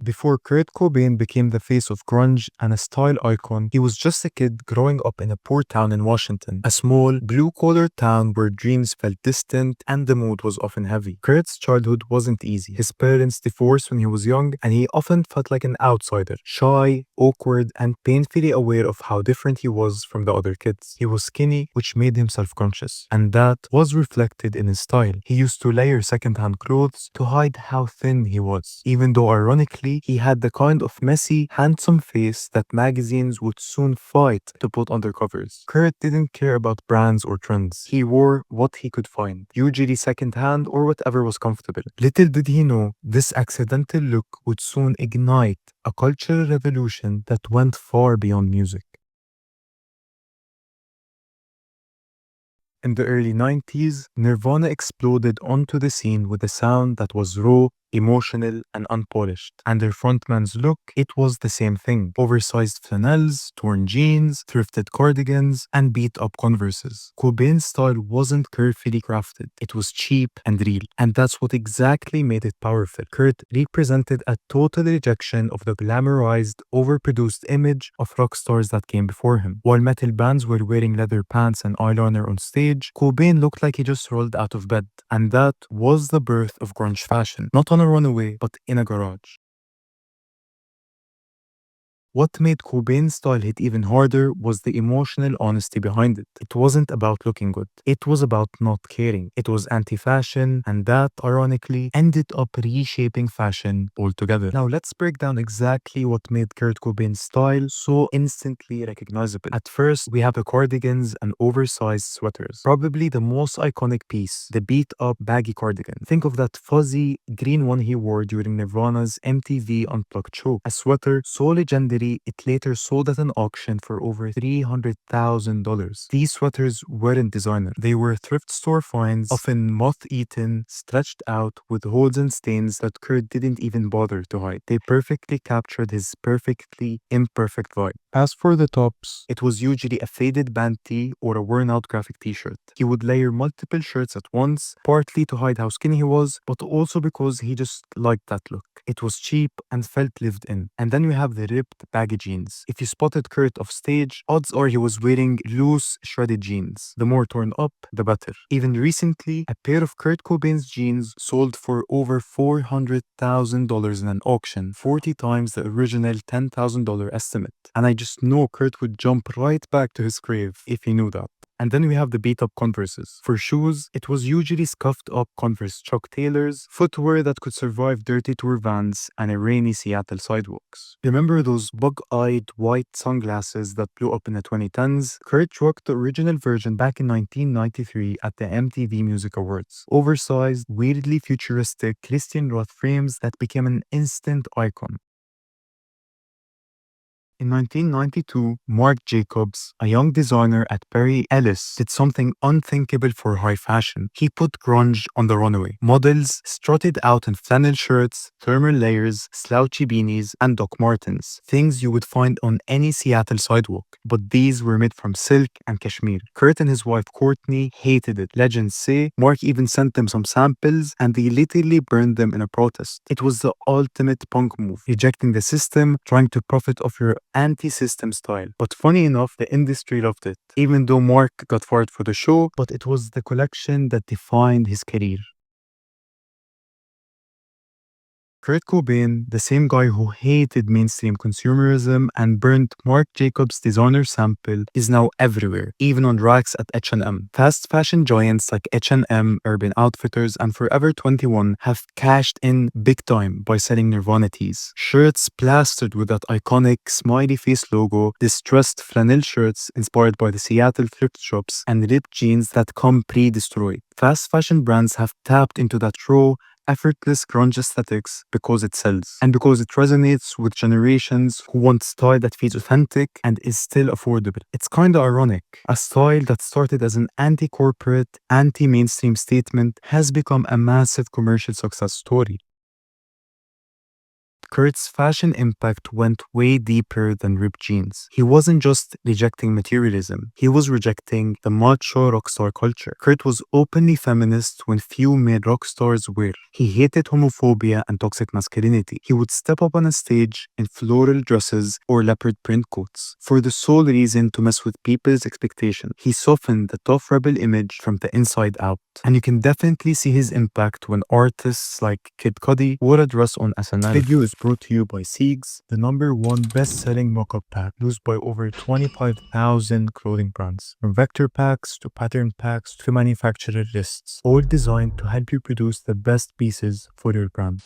Before Kurt Cobain became the face of grunge and a style icon, he was just a kid growing up in a poor town in Washington, a small, blue-collar town where dreams felt distant and the mood was often heavy. Kurt's childhood wasn't easy. His parents divorced when he was young, and he often felt like an outsider, shy, awkward, and painfully aware of how different he was from the other kids. He was skinny, which made him self-conscious, and that was reflected in his style. He used to layer second-hand clothes to hide how thin he was, even though ironically, he had the kind of messy, handsome face that magazines would soon fight to put under covers. Kurt didn't care about brands or trends. He wore what he could find, usually secondhand or whatever was comfortable. Little did he know, this accidental look would soon ignite a cultural revolution that went far beyond music. In the early 90s, Nirvana exploded onto the scene with a sound that was raw, emotional, and unpolished. And their frontman's look, it was the same thing. Oversized flannels, torn jeans, thrifted cardigans, and beat-up Converses. Cobain's style wasn't carefully crafted. It was cheap and real. And that's what exactly made it powerful. Kurt represented a total rejection of the glamorized, overproduced image of rock stars that came before him. While metal bands were wearing leather pants and eyeliner on stage, Cobain looked like he just rolled out of bed. And that was the birth of grunge fashion. Not on a runaway, but in a garage. What made Cobain's style hit even harder was the emotional honesty behind it. It wasn't about looking good. It was about not caring. It was anti-fashion, and that, ironically, ended up reshaping fashion altogether. Now, let's break down exactly what made Kurt Cobain's style so instantly recognizable. At first, we have the cardigans and oversized sweaters. Probably the most iconic piece, the beat-up baggy cardigan. Think of that fuzzy green one he wore during Nirvana's MTV Unplugged show. A sweater so legendary it later sold at an auction for over $300,000. These sweaters weren't designer. They were thrift store finds, often moth-eaten, stretched out with holes and stains that Kurt didn't even bother to hide. They perfectly captured his perfectly imperfect vibe. As for the tops, it was usually a faded band tee or a worn-out graphic t-shirt. He would layer multiple shirts at once, partly to hide how skinny he was, but also because he just liked that look. It was cheap and felt lived in. And then we have the ripped baggy jeans. If you spotted Kurt off stage, odds are he was wearing loose, shredded jeans. The more torn up, the better. Even recently, a pair of Kurt Cobain's jeans sold for over $400,000 in an auction, 40 times the original $10,000 estimate. And I just know Kurt would jump right back to his grave if he knew that. And then we have the beat-up Converses. For shoes, it was usually scuffed-up Converse Chuck Taylors, footwear that could survive dirty tour vans and a rainy Seattle sidewalks. Remember those bug-eyed white sunglasses that blew up in the 2010s? Kurt rocked the original version back in 1993 at the MTV Music Awards. Oversized, weirdly futuristic Christian Roth frames that became an instant icon. In 1992, Marc Jacobs, a young designer at Perry Ellis, did something unthinkable for high fashion. He put grunge on the runway. Models strutted out in flannel shirts, thermal layers, slouchy beanies, and Doc Martens, things you would find on any Seattle sidewalk. But these were made from silk and cashmere. Kurt and his wife Courtney hated it. Legends say Mark even sent them some samples, and they literally burned them in a protest. It was the ultimate punk move, rejecting the system, trying to profit off your anti-system style. But funny enough, the industry loved it. Even though Mark got fired for the show, but it was the collection that defined his career. Kurt Cobain, the same guy who hated mainstream consumerism and burnt Marc Jacobs' designer sample, is now everywhere, even on racks at H&M. Fast fashion giants like H&M, Urban Outfitters, and Forever 21 have cashed in big time by selling Nirvana tees. Shirts plastered with that iconic smiley face logo, distressed flannel shirts inspired by the Seattle thrift shops, and ripped jeans that come pre-destroyed. Fast fashion brands have tapped into that raw, effortless grunge aesthetics because it sells and because it resonates with generations who want style that feels authentic and is still affordable. It's kinda ironic. A style that started as an anti-corporate, anti-mainstream statement has become a massive commercial success story. Kurt's fashion impact went way deeper than ripped jeans. He wasn't just rejecting materialism, he was rejecting the macho rockstar culture. Kurt was openly feminist when few male rock stars were. He hated homophobia and toxic masculinity. He would step up on a stage in floral dresses or leopard print coats for the sole reason to mess with people's expectations. He softened the tough rebel image from the inside out. And you can definitely see his impact when artists like Kid Cudi wore a dress on SNL. This video is brought to you by Siegs, the #1 best-selling mock-up pack used by over 25,000 clothing brands. From vector packs to pattern packs to manufacturer lists, all designed to help you produce the best pieces for your brand.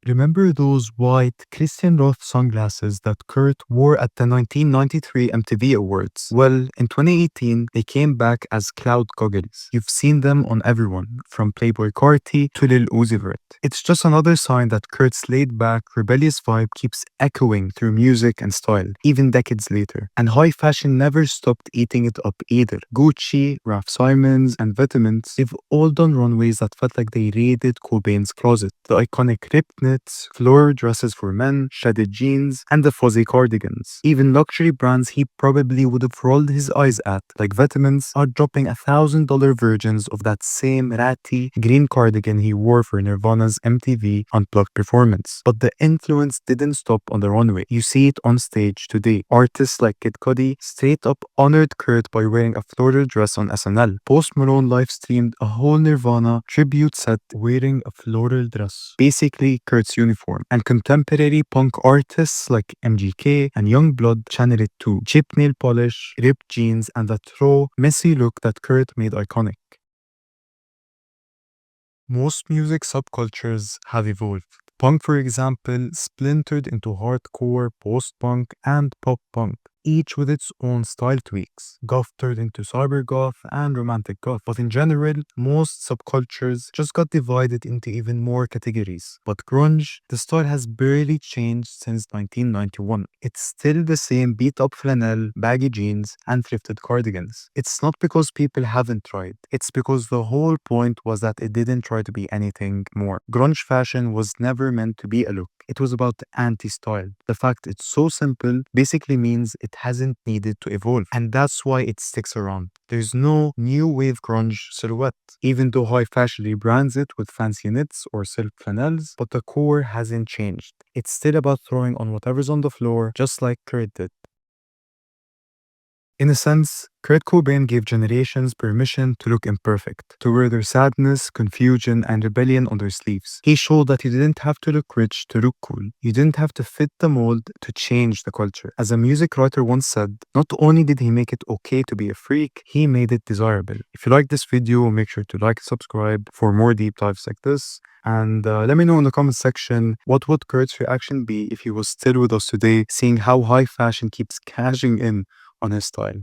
Remember those white Christian Roth sunglasses that Kurt wore at the 1993 MTV Awards? Well, in 2018, they came back as cloud goggles. You've seen them on everyone, from Playboy Carti to Lil Uzi Vert. It's just another sign that Kurt's laid-back, rebellious vibe keeps echoing through music and style, even decades later. And high fashion never stopped eating it up either. Gucci, Raf Simons, and Vitamins, they've all done runways that felt like they raided Cobain's closet. The iconic ripped knits, floral dresses for men, shredded jeans, and the fuzzy cardigans. Even luxury brands he probably would have rolled his eyes at, like Vitamins, are dropping $1,000 versions of that same ratty green cardigan he wore for Nirvana's MTV Unplugged performance. But the influence didn't stop on the runway. You see it on stage today. Artists like Kid Cudi straight up honored Kurt by wearing a floral dress on SNL. Post Malone live streamed a whole Nirvana tribute set wearing a floral dress, basically Kurt's uniform. And contemporary punk artists like MGK and Youngblood channel it too. Chip nail polish, ripped jeans, and that raw, messy look that Kurt made iconic. Most music subcultures have evolved. Punk, for example, splintered into hardcore, post-punk, and pop-punk, each with its own style tweaks. Goth turned into cybergoth and romantic goth. But in general, most subcultures just got divided into even more categories. But grunge, the style has barely changed since 1991. It's still the same beat-up flannel, baggy jeans, and thrifted cardigans. It's not because people haven't tried. It's because the whole point was that it didn't try to be anything more. Grunge fashion was never meant to be a look. It was about the anti-style. The fact it's so simple basically means it hasn't needed to evolve. And that's why it sticks around. There's no new wave grunge silhouette, even though high fashion rebrands it with fancy knits or silk flannels, but the core hasn't changed. It's still about throwing on whatever's on the floor, just like Kurt did. In a sense, Kurt Cobain gave generations permission to look imperfect, to wear their sadness, confusion, and rebellion on their sleeves. He showed that you didn't have to look rich to look cool. You didn't have to fit the mold to change the culture. As a music writer once said, not only did he make it okay to be a freak, he made it desirable. If you like this video, make sure to like and subscribe for more deep dives like this. And let me know in the comment section what would Kurt's reaction be if he was still with us today, seeing how high fashion keeps cashing in on his style.